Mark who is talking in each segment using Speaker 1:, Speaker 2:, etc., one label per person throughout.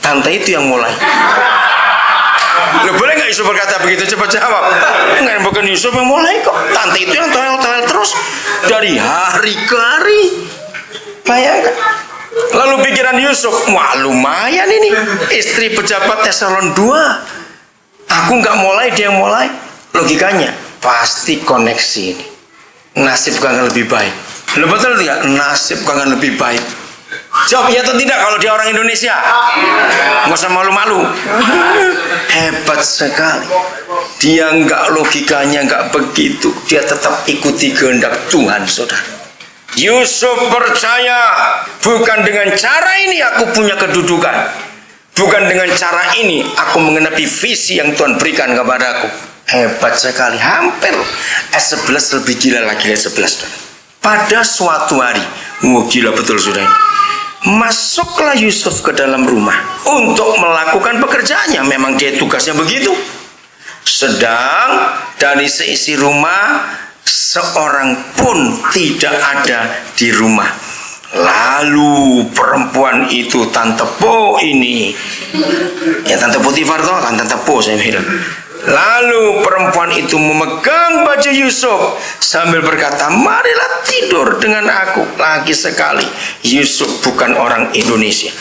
Speaker 1: Tante itu yang mulai. Lo boleh nggak Yusuf berkata begitu? Cepat jawab. Nggak, bukan Yusuf yang mulai kok. Tante itu yang toel-toel terus dari hari ke hari. Bayangkan. Lalu pikiran Yusuf, wah lumayan ini, istri pejabat eselon 2. Aku nggak mulai, dia mulai. Logikanya pasti koneksi ini. Nasib akan lebih baik. Lo betul tidak? Nasib akan lebih baik. Jawab iya atau tidak kalau dia orang Indonesia? Nggak usah malu-malu. Hebat sekali. Dia nggak, logikanya nggak begitu. Dia tetap ikuti kehendak Tuhan, saudara. Yusuf percaya, bukan dengan cara ini aku punya kedudukan, bukan dengan cara ini aku mengenapi visi yang Tuhan berikan kepadaku. Hebat sekali. Hampir S11 lebih gila lagi S11. Pada suatu hari, gila betul saudara, masuklah Yusuf ke dalam rumah untuk melakukan pekerjaannya. Memang dia tugasnya begitu. Sedang dari seisi rumah seorang pun tidak ada di rumah. Lalu perempuan itu, Tante Po ini, ya Tante Potifar toh kan, Tante Po saya bilang. Lalu perempuan itu memegang baju Yusuf sambil berkata, marilah tidur dengan aku. Lagi sekali, Yusuf bukan orang Indonesia.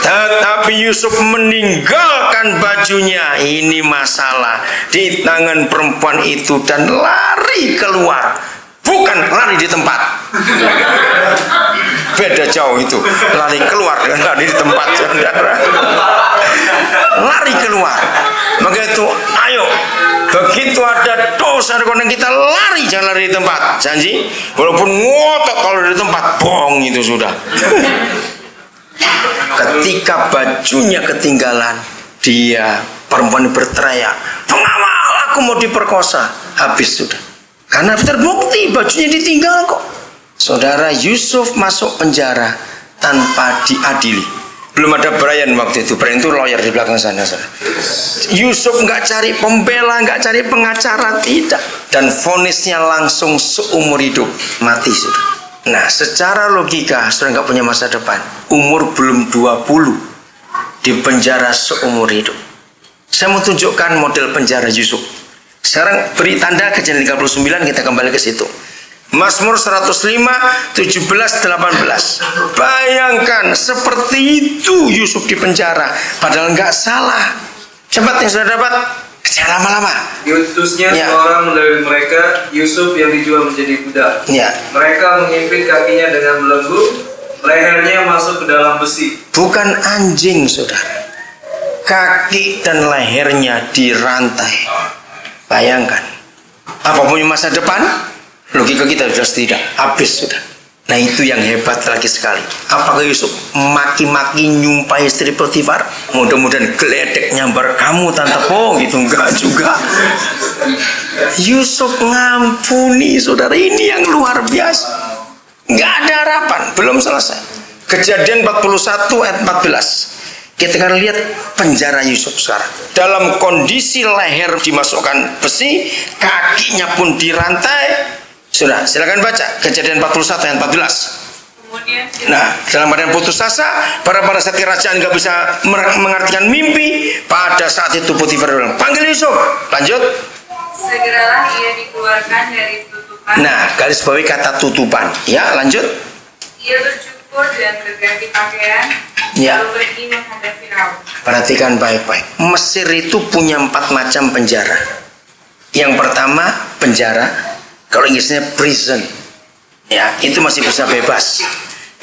Speaker 1: Tetapi Yusuf meninggalkan bajunya, ini masalah, di tangan perempuan itu dan lari keluar. Bukan lari di tempat. Beda jauh itu. Lari keluar dengan lari di tempat, saudara. Lari keluar. Maka itu, ayo. Begitu ada dosa yang kita lari, jangan lari di tempat. Janji. Walaupun ngotot kalau di tempat, bohong itu sudah. Ketika bajunya ketinggalan, dia, perempuan berteriak, pengawal, aku mau diperkosa. Habis sudah. Karena terbukti bajunya ditinggal kok. Saudara, Yusuf masuk penjara tanpa diadili. Belum ada Brian waktu itu. Brian itu lawyer di belakang sana, saudara. Yusuf nggak cari pembela, nggak cari pengacara, tidak. Dan vonisnya langsung seumur hidup, mati sudah. Nah, secara logika sudah nggak punya masa depan. Umur belum 20, di penjara seumur hidup. Saya mau tunjukkan model penjara Yusuf. Sekarang beri tanda Kejadian 39, kita kembali ke situ. Mazmur 105, 17, 18. Bayangkan seperti itu Yusuf di penjara, padahal nggak salah. Cepat yang sudah dapat, jangan lama-lama.
Speaker 2: Diutusnya seorang dari mereka, Yusuf yang dijual menjadi budak. Mereka mengimpit kakinya dengan belenggu, lehernya masuk ke dalam besi.
Speaker 1: Bukan anjing, saudara. Kaki dan lehernya dirantai. Bayangkan, apa punya masa depan? Logika kita sudah tidak, habis sudah. Nah itu yang hebat lagi sekali. Apakah Yusuf maki-maki nyumpai istri Potifar? Mudah-mudahan geledek nyambar kamu Tante Po gitu, enggak juga. Yusuf ngampuni, saudara, ini yang luar biasa. Enggak ada harapan, belum selesai. Kejadian 41 ayat 14. Kita akan lihat penjara Yusuf sekarang. Dalam kondisi leher dimasukkan besi, kakinya pun dirantai. Sudah, silakan baca Kejadian 41 ayat 14.
Speaker 3: Kemudian,
Speaker 1: nah, dalam keadaan putus asa, pada saat kerajaan nggak bisa mengartikan mimpi, pada saat itu Potifar bilang, panggil Yusuf. Lanjut.
Speaker 3: Segeralah ia dikeluarkan dari tutupan.
Speaker 1: Nah, garis bawahi kata tutupan. Ya, lanjut.
Speaker 3: Ia bercukur dan berganti pakaian.
Speaker 1: Ya.
Speaker 3: Lalu pergi menghadap Firaun.
Speaker 1: Perhatikan baik-baik. Mesir itu punya 4 macam penjara. Yang pertama penjara, kalau Inggrisnya prison. Ya, itu masih bisa bebas.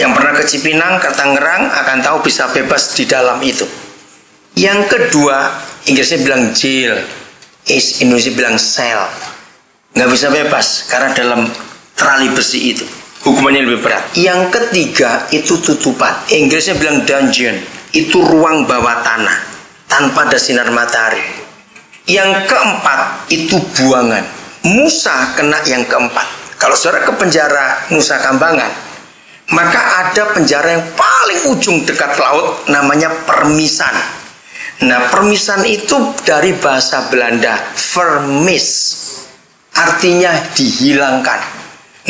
Speaker 1: Yang pernah ke Cipinang, ke Tangerang akan tahu bisa bebas di dalam itu. Yang kedua, Inggrisnya bilang jail, Indonesia bilang sel. Nggak bisa bebas karena dalam terali besi itu. Hukumannya lebih berat. Yang ketiga itu tutupan. Inggrisnya bilang dungeon. Itu ruang bawah tanah tanpa ada sinar matahari. Yang keempat itu buangan. Musa kena yang keempat. Kalau saudara ke penjara Nusa Kambangan, maka ada penjara yang paling ujung dekat laut, namanya Permisan. Nah, Permisan itu dari bahasa Belanda vermis, artinya dihilangkan.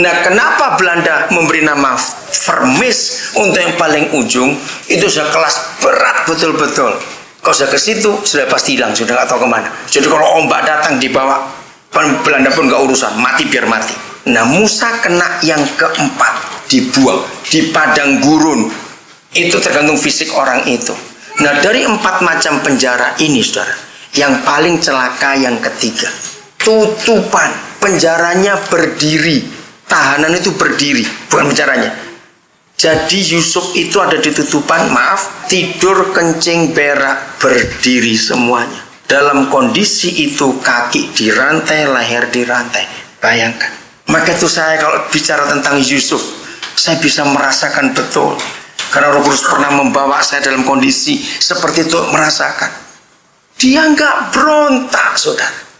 Speaker 1: Nah, kenapa Belanda memberi nama Vermis untuk yang paling ujung itu sudah kelas berat betul-betul. Kalau sudah ke situ sudah pasti hilang, sudah nggak tahu kemana. Jadi kalau ombak datang dibawa, Belanda pun nggak urusan, mati biar mati. Nah, Musa kena yang keempat, dibuang di padang gurun. Itu tergantung fisik orang itu. Nah, dari 4 macam penjara ini, saudara, yang paling celaka yang ketiga, tutupan. Penjaranya berdiri, tahanan itu berdiri, bukan penjaranya. Jadi Yusuf itu ada di tutupan, tidur, kencing, berak, berdiri semuanya. Dalam kondisi itu kaki dirantai, leher dirantai. Bayangkan. Maka itu saya kalau bicara tentang Yusuf, saya bisa merasakan betul. Karena Roh Kudus pernah membawa saya dalam kondisi seperti itu, merasakan. Dia nggak berontak, saudara.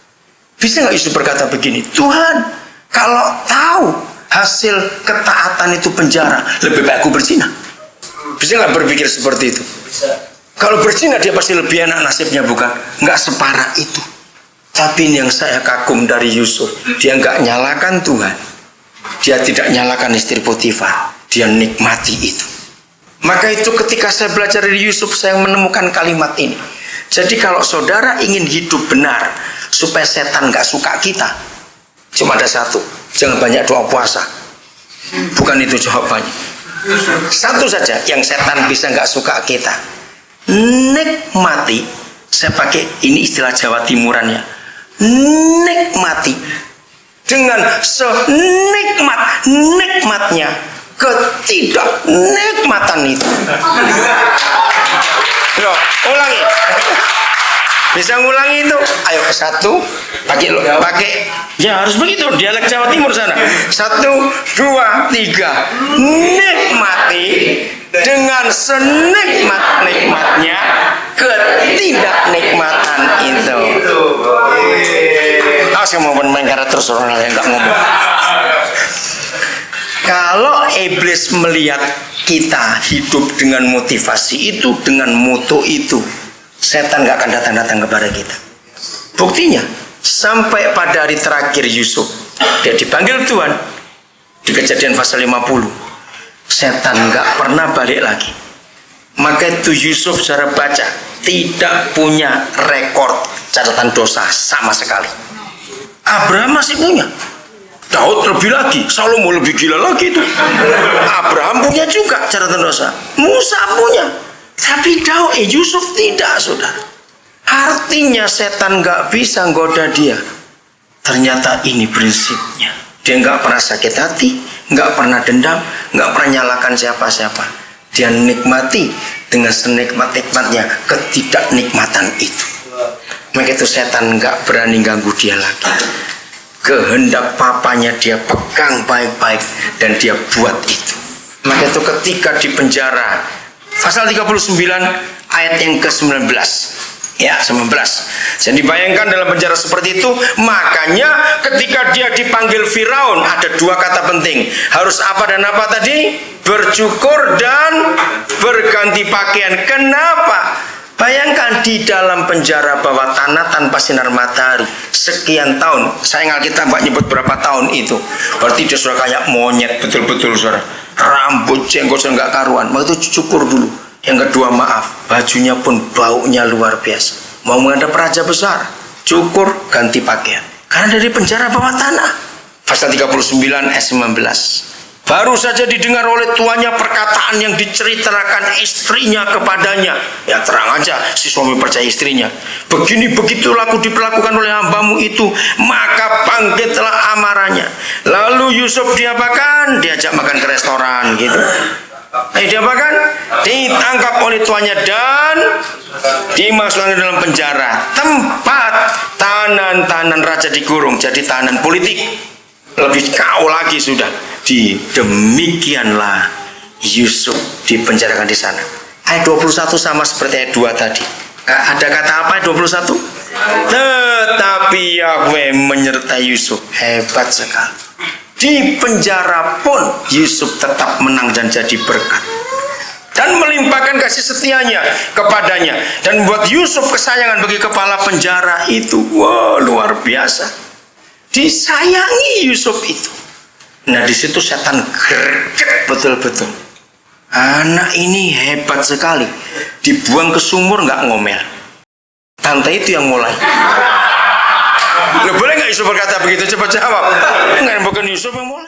Speaker 1: Bisa nggak Yusuf berkata begini, Tuhan, kalau tahu hasil ketaatan itu penjara, lebih baik aku berzina. Bisa nggak berpikir seperti itu? Bisa. Kalau berzina dia pasti lebih enak nasibnya, bukan? Nggak separah itu. Tapi ini yang saya kagum dari Yusuf, dia nggak nyalakan Tuhan, dia tidak nyalakan istri Potifar, dia nikmati itu. Maka itu ketika saya belajar dari Yusuf, saya menemukan kalimat ini. Jadi kalau saudara ingin hidup benar, supaya setan nggak suka kita, cuma ada satu, jangan banyak doa puasa. Bukan itu jawabannya. Satu saja yang setan bisa nggak suka kita, nikmati. Saya pakai ini istilah Jawa Timuran ya, nikmati dengan senikmat-nikmatnya ketidaknikmatan itu. Loh, ulangi. Bisa ngulangi itu? Ayo, 1, pakai ya harus begitu, dialek Jawa Timur sana. 1, 2, 3. Nikmati dengan senikmat-nikmatnya ketidaknikmatan itu. Saya mau main karet terus, orang yang nggak ngomong. Kalau iblis melihat kita hidup dengan motivasi itu, dengan moto itu, setan gak akan datang-datang kepada kita. Buktinya, sampai pada hari terakhir Yusuf, dia dipanggil Tuhan di Kejadian pasal 50. Setan gak pernah balik lagi. Maka itu Yusuf cara baca tidak punya rekor catatan dosa sama sekali. Abraham masih punya, Daud lebih lagi, Salomo lebih gila lagi itu. Abraham punya juga catatan dosa, Musa punya. Tapi Yusuf tidak, saudara. Artinya setan gak bisa goda dia. Ternyata ini prinsipnya. Dia gak pernah sakit hati, gak pernah dendam, gak pernah nyalakan siapa-siapa. Dia nikmati dengan senikmat-nikmatnya ketidaknikmatan itu. Maka itu setan gak berani ganggu dia lagi. Kehendak papanya dia pegang baik-baik dan dia buat itu. Maka itu ketika di penjara, pasal 39 ayat yang ke-19. Ya, 19. Jadi bayangkan dalam penjara seperti itu, makanya ketika dia dipanggil Firaun ada 2 kata penting. Harus apa dan apa tadi? Bercukur dan berganti pakaian. Kenapa? Bayangkan di dalam penjara bawah tanah tanpa sinar matahari sekian tahun. Saya Alkitab Pak nyebut berapa tahun itu. Berarti dia sudah kayak monyet betul-betul, saudara. Rambut jenggot sudah nggak karuan. Maka itu cukur dulu. Yang kedua, maaf, bajunya pun baunya luar biasa. Mau menghadap raja besar, cukur ganti pakaian. Karena dari penjara bawah tanah. Pasal 39 ayat 19. Baru saja didengar oleh tuannya perkataan yang diceritakan istrinya kepadanya. Ya terang aja si suami percaya istrinya. Begini begitu laku diperlakukan oleh hambamu itu, maka bangkitlah amarahnya. Lalu Yusuf diapakan? Diajak makan ke restoran gitu. Diapakan? Ditangkap oleh tuannya dan dimasukkan ke dalam penjara, tempat tahanan raja dikurung, jadi tahanan politik. Lebih kau lagi sudah. Demikianlah Yusuf dipenjarakan di sana. Ayat 21 sama seperti ayat 2 tadi. Ada kata apa ayat 21? Tetapi Yahweh menyertai Yusuf. Hebat sekali. Di penjara pun Yusuf tetap menang dan jadi berkat. Dan melimpahkan kasih setianya kepadanya. Dan buat Yusuf kesayangan bagi kepala penjara itu. Wah, luar biasa. Disayangi Yusuf itu. Nah di situ setan greget betul-betul. Anak ini hebat sekali. Dibuang ke sumur nggak ngomel. Tante itu yang mulai. Lo boleh nggak Yusuf berkata begitu? Cepat jawab. Enggak, bukan Yusuf yang mulai.